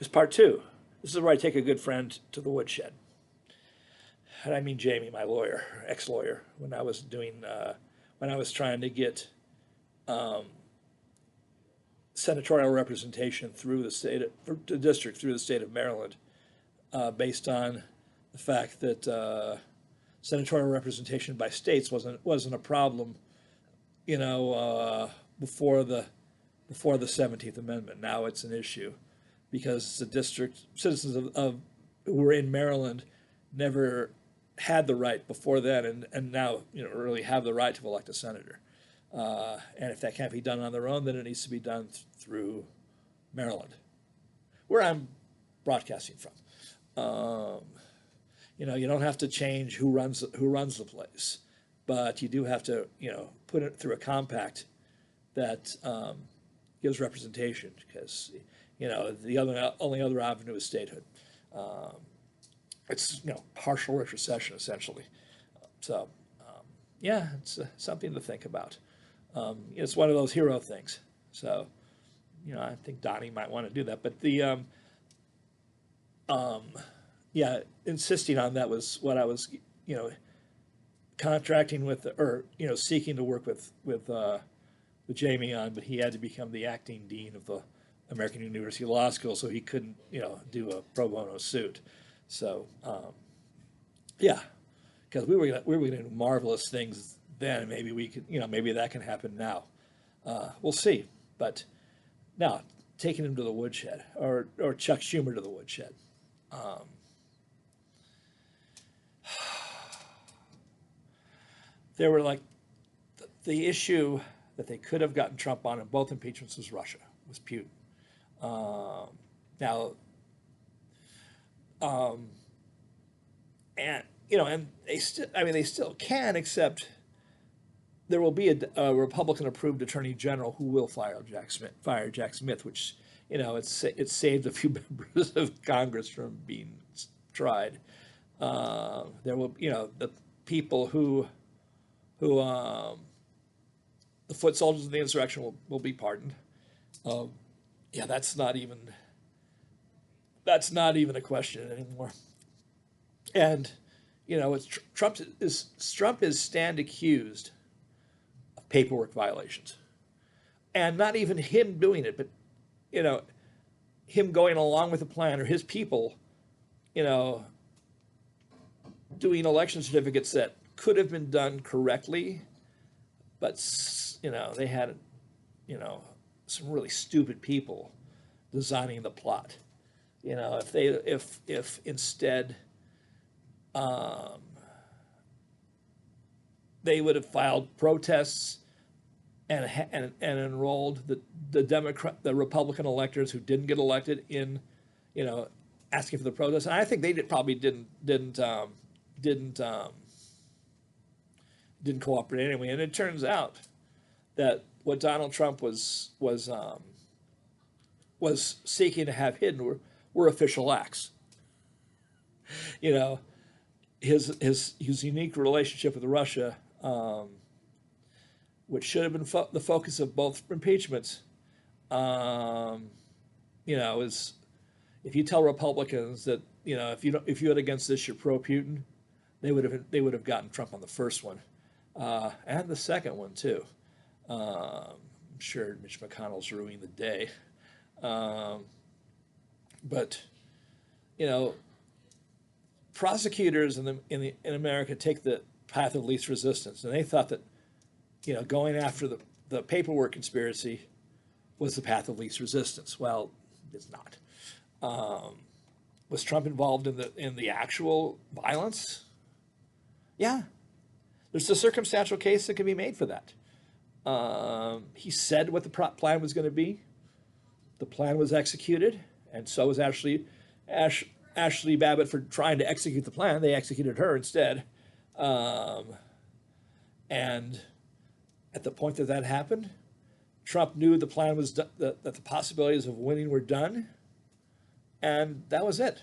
Here's part two. This is where I take a good friend to the woodshed. And I mean Jamie, my lawyer, ex-lawyer, when I was trying to get senatorial representation through the district through the state of Maryland, based on the fact that senatorial representation by states wasn't a problem, before the 17th Amendment. Now it's an issue because the district citizens of who were in Maryland never had the right before then, and now really have the right to elect a senator. And if that can't be done on their own, then it needs to be done through Maryland, where I'm broadcasting from. You don't have to change who runs the place, but you do have to put it through a compact that gives representation, because the only other avenue is statehood. It's partial retrocession essentially. So yeah, it's something to think about. It's one of those hero things. So I think Donnie might want to do that, but the yeah, insisting on that was what I was contracting with, or seeking to work with Jamie on, but he had to become the acting dean of the American University Law School, so he couldn't do a pro bono suit. So yeah, because we were gonna do marvelous things then. Maybe we could, maybe that can happen now. We'll see. But now, taking him to the woodshed, or Chuck Schumer to the woodshed. There were the issue that they could have gotten Trump on in both impeachments was Russia, was Putin. And they still can, except there will be a Republican-approved attorney general who will fire Jack Smith, which it saved a few members of Congress from being tried. There will the people who the foot soldiers of the insurrection will be pardoned. Yeah, that's not even a question anymore. And Trump is stand accused of paperwork violations, and not even him doing it, but him going along with the plan, or his people doing election certificates that could have been done correctly, but they had some really stupid people designing the plot. If instead they would have filed protests and enrolled the Republican electors who didn't get elected in, asking for the protests. And I think they probably didn't cooperate anyway. And it turns out that what Donald Trump was seeking to have hidden were official acts. His unique relationship with Russia, which should have been the focus of both impeachments, is, if you tell Republicans that if you had against this you're pro-Putin, they would have gotten Trump on the first one, and the second one too. I'm sure Mitch McConnell's ruining the day, but prosecutors in America take the path of least resistance, and they thought that going after the paperwork conspiracy was the path of least resistance. Well, it's not. Was Trump involved in the actual violence? Yeah, there's a circumstantial case that can be made for that. He said what the plan was going to be. The plan was executed, and so was Ashley Babbitt for trying to execute the plan. They executed her instead. And at the point that happened, Trump knew the plan was that the possibilities of winning were done, and that was it.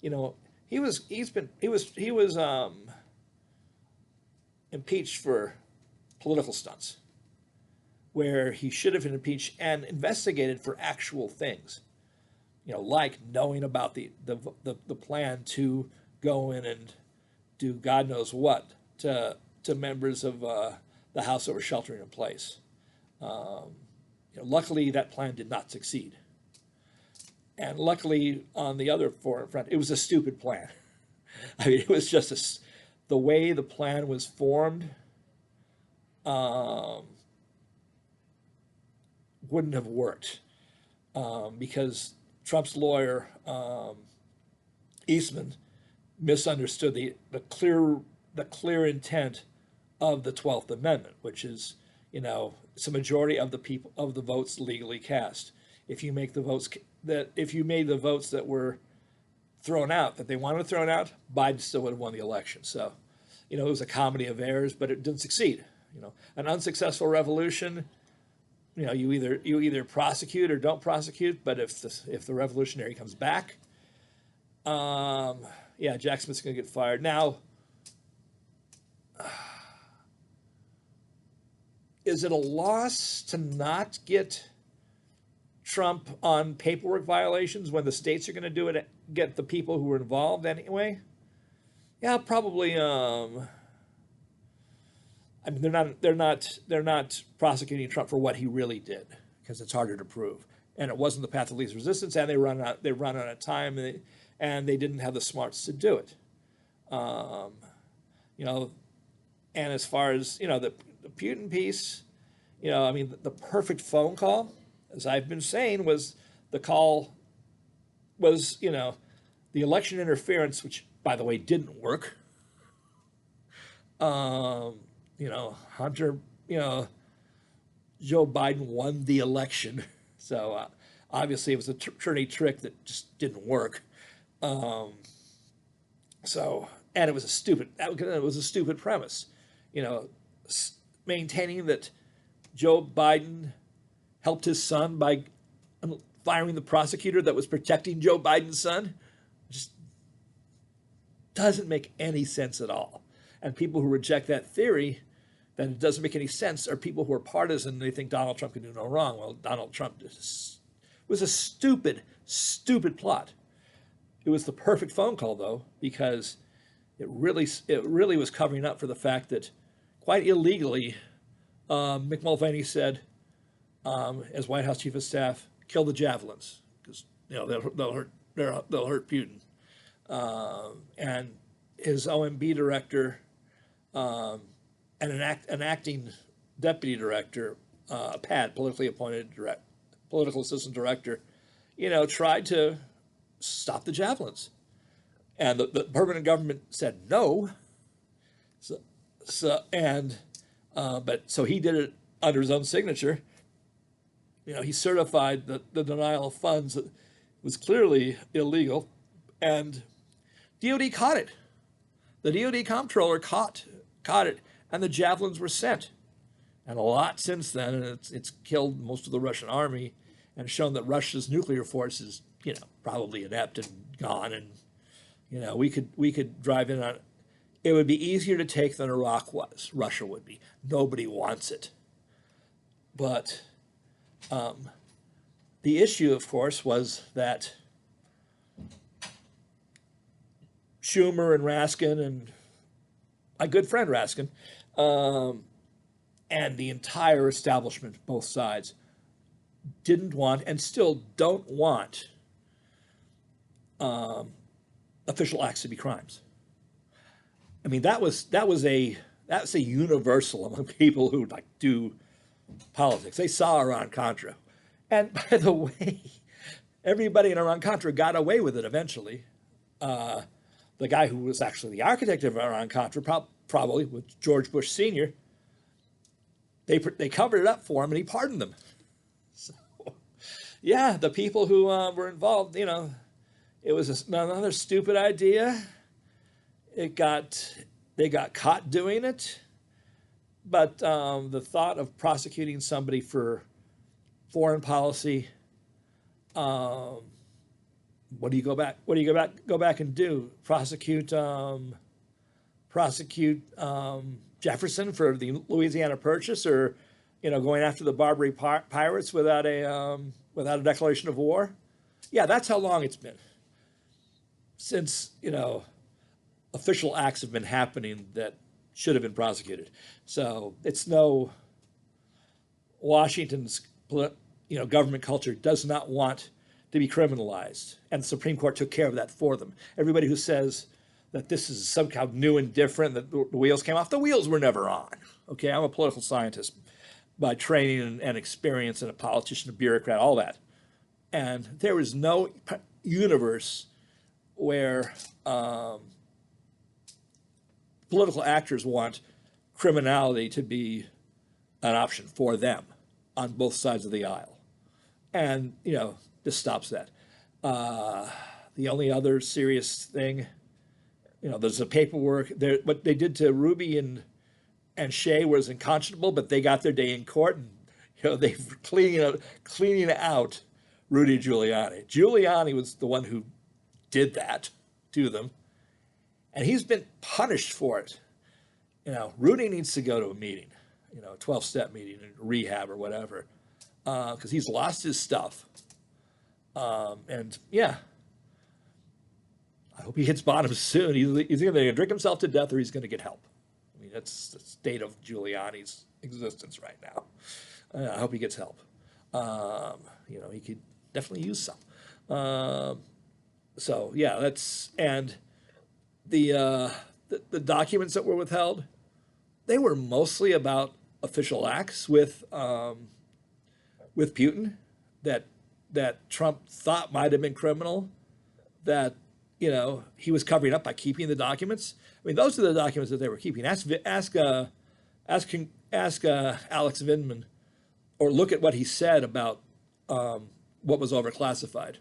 He was impeached for political stunts, where he should have been impeached and investigated for actual things. like knowing about the plan to go in and do God knows what to members of the House that were sheltering in place. Luckily, that plan did not succeed. And luckily, on the other front, it was a stupid plan. I mean, it was just the way the plan was formed wouldn't have worked because Trump's lawyer, Eastman, misunderstood the clear intent of the 12th Amendment, which is, it's a majority of the votes legally cast. If you made the votes that were thrown out, that they wanted thrown out, Biden still would have won the election. So, it was a comedy of errors, but it didn't succeed. An unsuccessful revolution, you either prosecute or don't prosecute. But if the revolutionary comes back, Jack Smith's going to get fired. Now, is it a loss to not get Trump on paperwork violations when the states are going to do it, get the people who were involved anyway? Yeah, probably. I mean, they're not prosecuting Trump for what he really did because it's harder to prove, and it wasn't the path of least resistance, and they run out of time, and they didn't have the smarts to do it. And as far as the Putin piece, I mean, the perfect phone call, as I've been saying, was the election interference, which, by the way, didn't work. Hunter, Joe Biden won the election. So obviously it was a dirty trick that just didn't work. And it was a stupid premise, maintaining that Joe Biden helped his son by firing the prosecutor that was protecting Joe Biden's son. Just doesn't make any sense at all. And people who reject that theory, that it doesn't make any sense, are people who are partisan. They think Donald Trump can do no wrong. Well, Donald Trump was a stupid, stupid plot. It was the perfect phone call, though, because it really was covering up for the fact that, quite illegally, Mick Mulvaney said, as White House Chief of Staff, kill the javelins because they'll hurt Putin. And his OMB director and an acting deputy director, a PAD, politically appointed political assistant director, tried to stop the javelins, and the permanent government said no. So he did it under his own signature. He certified the denial of funds that was clearly illegal, and DOD caught it. The DOD comptroller caught it, and the javelins were sent. And a lot since then, and it's killed most of the Russian army and shown that Russia's nuclear force is, probably inept and gone. And, we could drive in on it. It would be easier to take than Iraq was. Russia would be. Nobody wants it. But the issue, of course, was that Schumer and Raskin and my good friend Raskin and the entire establishment, both sides, didn't want and still don't want official acts to be crimes. I mean, that's a universal among people who do politics. They saw Iran-Contra. And by the way, everybody in Iran-Contra got away with it eventually. The guy who was actually the architect of Iran-Contra, probably with George Bush Sr., they covered it up for him and he pardoned them. So, yeah, the people who were involved, it was another stupid idea. They got caught doing it. But the thought of prosecuting somebody for foreign policy, what do you go back and do? Prosecute Jefferson for the Louisiana Purchase, or going after the Barbary Pirates without a declaration of war? Yeah, that's how long it's been since, official acts have been happening that should have been prosecuted. So it's no Washington's, government culture does not want to be criminalized, and the Supreme Court took care of that for them. Everybody who says that this is somehow new and different, that the wheels came off, the wheels were never on. Okay, I'm a political scientist by training and experience, and a politician, a bureaucrat, all that. And there is no universe where political actors want criminality to be an option for them on both sides of the aisle. And, this stops that. The only other serious thing, there's the paperwork. What they did to Ruby and Shea was unconscionable, but they got their day in court, and, they're cleaning out Rudy Giuliani. Giuliani was the one who did that to them, and he's been punished for it. Rudy needs to go to a meeting, a 12-step meeting, rehab or whatever, because he's lost his stuff. And yeah, I hope he hits bottom soon. He's either going to drink himself to death or he's going to get help. I mean, that's the state of Giuliani's existence right now. I hope he gets help. He could definitely use some. So yeah, and the documents that were withheld, they were mostly about official acts with Putin that Trump thought might have been criminal, that he was covering up by keeping the documents. I mean, those are the documents that they were keeping. Ask Alex Vindman, or look at what he said about what was overclassified,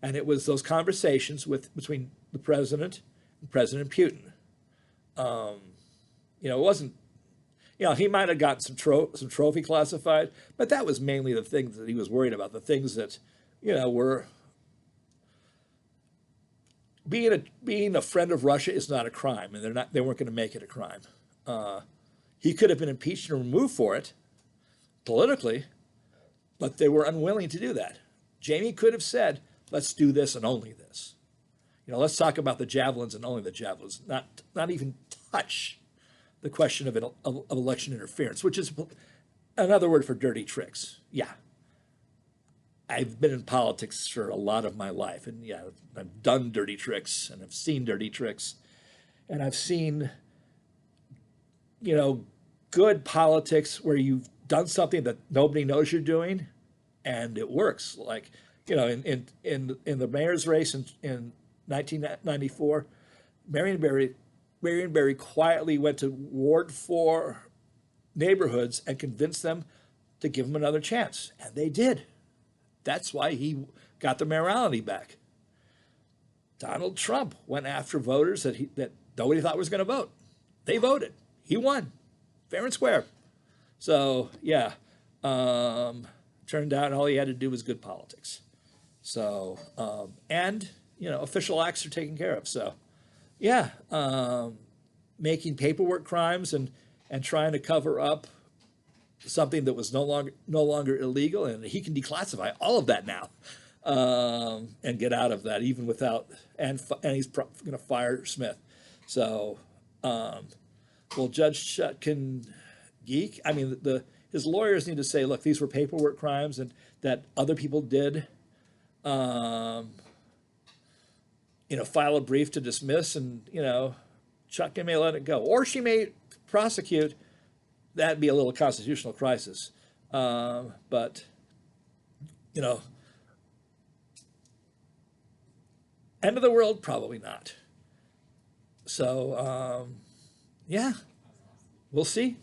and it was those conversations between the president and President Putin. It wasn't. He might have gotten some trophy classified, but that was mainly the things that he was worried about. The things that were being a friend of Russia is not a crime, and they weren't going to make it a crime. He could have been impeached and removed for it politically, but they were unwilling to do that. Jamie could have said, "Let's do this and only this. Let's talk about the javelins and only the javelins. Not even touch the question of election interference," which is another word for dirty tricks. Yeah. I've been in politics for a lot of my life, and yeah, I've done dirty tricks, and I've seen dirty tricks, and I've seen, good politics where you've done something that nobody knows you're doing, and it works. Like, in the mayor's race in 1994, Marion Barry quietly went to Ward 4 neighborhoods and convinced them to give him another chance, and they did. That's why he got the mayoralty back. Donald Trump went after voters that nobody thought was going to vote. They voted. He won, fair and square. So yeah, turned out all he had to do was good politics. So and official acts are taken care of. So yeah, making paperwork crimes and trying to cover up something that was no longer illegal, and he can declassify all of that now, and get out of that even without, and he's going to fire Smith. So, will Judge Chutkan geek? I mean, his lawyers need to say, look, these were paperwork crimes and that other people did, file a brief to dismiss, and Chutkan may let it go, or she may prosecute. That'd be a little constitutional crisis. But, end of the world, probably not. So, yeah, we'll see.